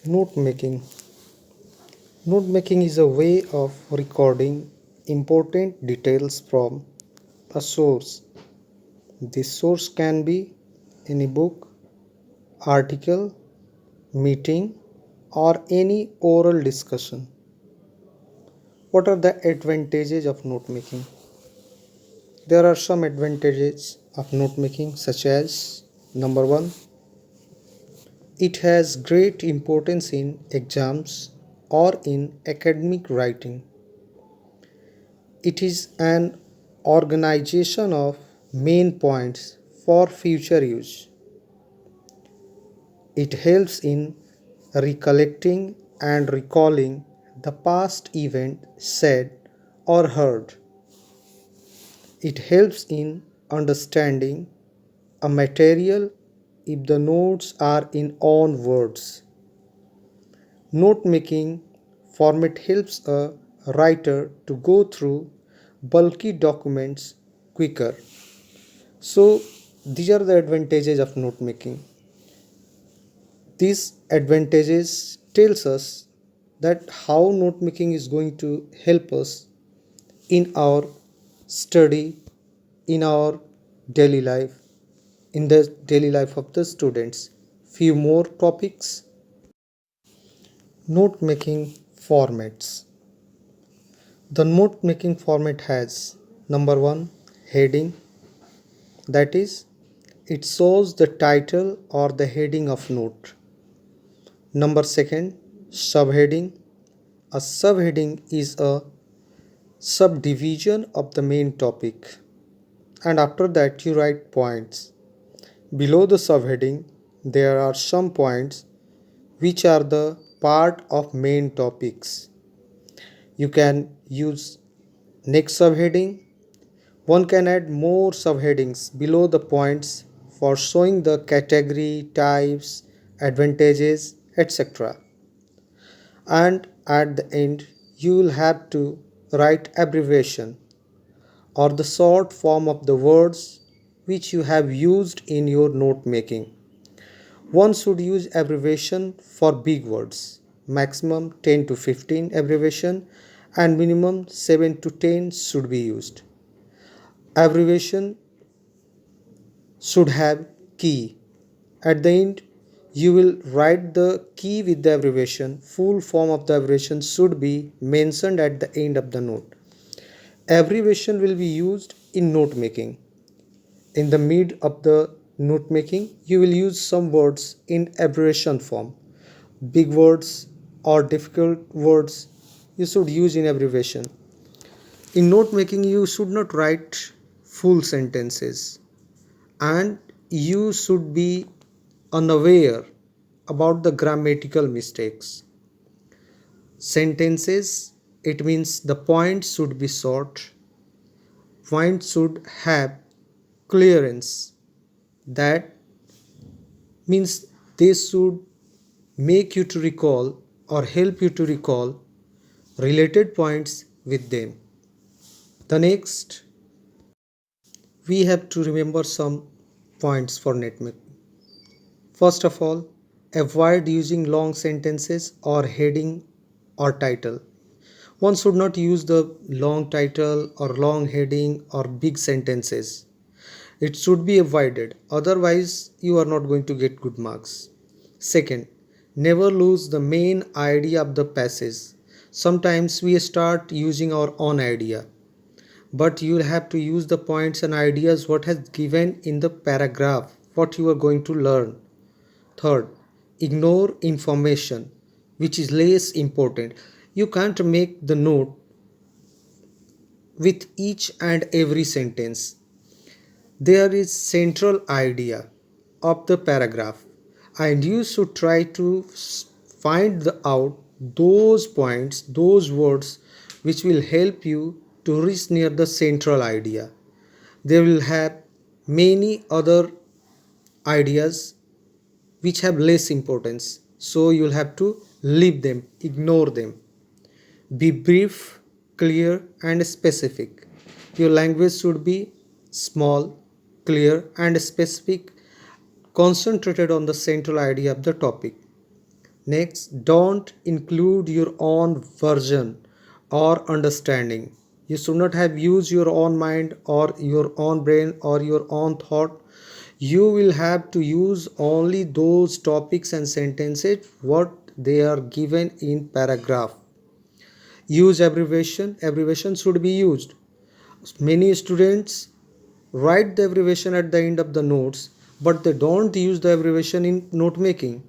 Note making. Note making is a way of recording important details from a source. This source can be any book, article, meeting, or any oral discussion. What are the advantages of note making? There are some advantages of note making, such as number one, it has great importance in exams or in academic writing. It is an organization of main points for future use. It helps in recollecting and recalling the past event said or heard. It helps in understanding a material if the notes are in own words. Note making format helps a writer to go through bulky documents quicker. So these are the advantages of note making. These advantages tells us that how note making is going to help us in our study, in our daily life, in the daily life of the students. Few more topics. Note making formats. The note making format has number one, heading, that is, it shows the title or the heading of note. Number second, subheading. A subheading is a subdivision of the main topic, and after that you write points. Below the subheading, there are some points which are the part of main topics. You can use next subheading. One can add more subheadings below the points for showing the category, types, advantages, etc. And at the end, you will have to write abbreviation or the short form of the words which you have used in your note making. One should use abbreviation for big words, maximum 10 to 15 abbreviation, and minimum 7 to 10 should be used. Abbreviation should have key. At the end, you will write the key with the abbreviation. Full form of the abbreviation should be mentioned at the end of the note. Abbreviation will be used in note making. In the mid of the note making, you will use some words in abbreviation form. Big words or difficult words you should use in abbreviation. In note making, you should not write full sentences, and you should be unaware about the grammatical mistakes. Sentences, it means the points should be short, points should have clearance. That means they should make you to recall or help you to recall related points with them. The next, we have to remember some points for note making. First of all, avoid using long sentences or heading or title. One should not use the long title or long heading or big sentences. It should be avoided, otherwise, you are not going to get good marks. Second, never lose the main idea of the passage. Sometimes we start using our own idea, but you will have to use the points and ideas what has given in the paragraph, what you are going to learn. Third, ignore information which is less important. You can't make the note with each and every sentence. There is central idea of the paragraph, and you should try to find out those points, those words which will help you to reach near the central idea. They will have many other ideas which have less importance, so you'll have to leave them, ignore them. Be brief, clear, and specific. Your language should be small, clear, and specific, concentrated on the central idea of the topic. Next, don't include your own version or understanding. You should not have used your own mind or your own brain or your own thought. You will have to use only those topics and sentences what they are given in paragraph. Use abbreviation. Abbreviation should be used. Many students write the abbreviation at the end of the notes, but they don't use the abbreviation in note making.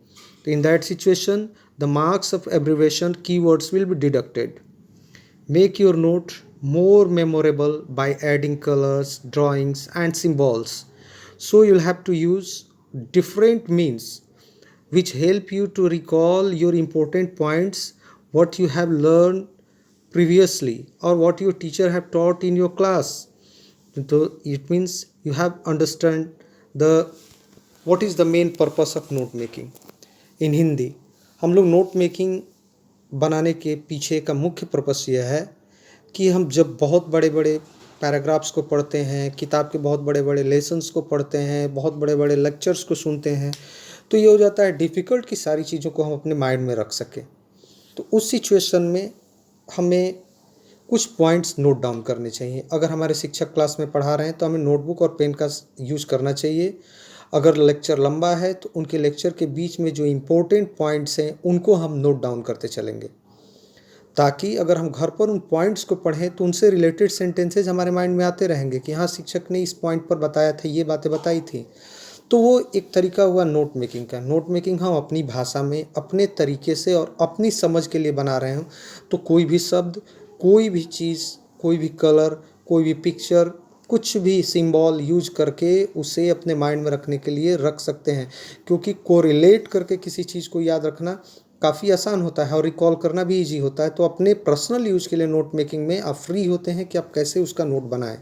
In that situation, the marks of abbreviation keywords will be deducted. Make your note more memorable by adding colors, drawings, and symbols. So you'll have to use different means which help you to recall your important points, what you have learned previously or what your teacher have taught in your class. So it means you have understand the what is the main purpose of note making. इन हिंदी हम लोग note making बनाने के पीछे का मुख्य purpose यह है कि हम जब बहुत बड़े बड़े पैराग्राफ्स को पढ़ते हैं, किताब के बहुत बड़े बड़े लेसन्स को पढ़ते हैं, बहुत बड़े बड़े लेक्चर्स को सुनते हैं, तो ये हो जाता है डिफ़िकल्ट कि सारी चीज़ों को हम अपने माइंड में रख सकें। तो उस सिचुएशन में हमें कुछ पॉइंट्स नोट डाउन करने चाहिए। अगर हमारे शिक्षक क्लास में पढ़ा रहे हैं तो हमें नोटबुक और पेन का यूज़ करना चाहिए। अगर लेक्चर लंबा है तो उनके लेक्चर के बीच में जो इम्पोर्टेंट पॉइंट्स हैं उनको हम नोट डाउन करते चलेंगे, ताकि अगर हम घर पर उन पॉइंट्स को पढ़ें तो उनसे रिलेटेड सेंटेंसेज हमारे माइंड में आते रहेंगे कि हाँ शिक्षक ने इस पॉइंट पर बताया था, ये बातें बताई थी। तो वो एक तरीका हुआ नोट मेकिंग का। नोट मेकिंग हम अपनी भाषा में अपने तरीके से और अपनी समझ के लिए बना रहे हों तो कोई भी शब्द, कोई भी चीज़, कोई भी कलर, कोई भी पिक्चर, कुछ भी सिंबल यूज करके उसे अपने माइंड में रखने के लिए रख सकते हैं, क्योंकि कोरिलेट करके किसी चीज़ को याद रखना काफ़ी आसान होता है और रिकॉल करना भी इजी होता है। तो अपने पर्सनल यूज़ के लिए नोट मेकिंग में आप फ्री होते हैं कि आप कैसे उसका नोट बनाएं।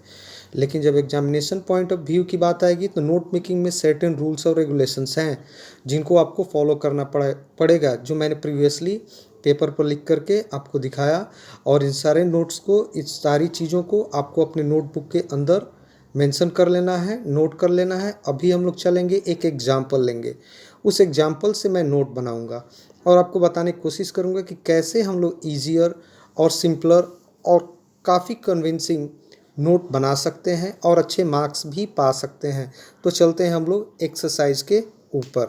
लेकिन जब एग्जामिनेशन पॉइंट ऑफ व्यू की बात आएगी तो नोट मेकिंग में सर्टेन रूल्स और रेगुलेशंस हैं जिनको आपको फॉलो करना पड़ेगा, जो मैंने प्रीवियसली पेपर पर लिख करके आपको दिखाया। और इन सारे नोट्स को, इस सारी चीज़ों को आपको अपने नोटबुक के अंदर मेंशन कर लेना है, नोट कर लेना है। अभी हम लोग चलेंगे, एक एग्जाम्पल लेंगे, उस एग्जाम्पल से मैं नोट बनाऊंगा और आपको बताने की कोशिश करूंगा कि कैसे हम लोग ईजियर और सिंपलर और काफ़ी कन्विंसिंग नोट बना सकते हैं और अच्छे मार्क्स भी पा सकते हैं। तो चलते हैं हम लोग एक्सरसाइज के ऊपर।